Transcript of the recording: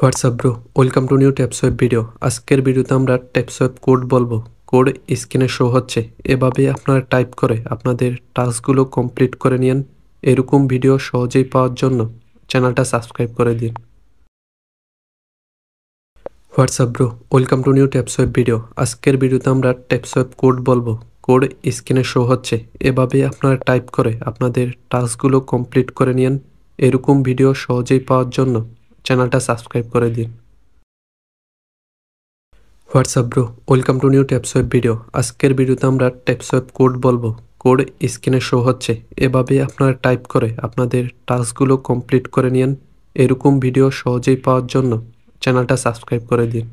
WhatsApp bro, welcome to new TapSwap video. আজকের ভিডিওতে আমরা ট্যাপসোয়েব কোড বলবো। কোড স্ক্রিনে শো হচ্ছে, এভাবে আপনারা টাইপ করে আপনাদের টাস্কগুলো কমপ্লিট করে নিন। এরকম ভিডিও সহজেই পাওয়ার জন্য চ্যানেলটা সাবস্ক্রাইব করে দিন। WhatsApp bro, welcome to new TapSwap video. আজকের ভিডিওতে আমরা ট্যাপসোয়েব কোড বলবো। কোড স্ক্রিনে শো হচ্ছে, এভাবে আপনারা টাইপ করে আপনাদের টাস্কগুলো কমপ্লিট করে নিন। এরকম ভিডিও সহজেই পাওয়ার জন্য চ্যানেলটা সাবস্ক্রাইব করে দিন। WhatsApp bro, welcome to new TapSwap video. আজকের ভিডিওতে আমরা ট্যাপসোয়েব কোড বলবো। কোড স্ক্রিনে শো হচ্ছে, এভাবে আপনারা টাইপ করে আপনাদের টাস্কগুলো কমপ্লিট করে নিন। এরকম ভিডিও সহজেই পাওয়ার জন্য চ্যানেলটা সাবস্ক্রাইব করে দিন।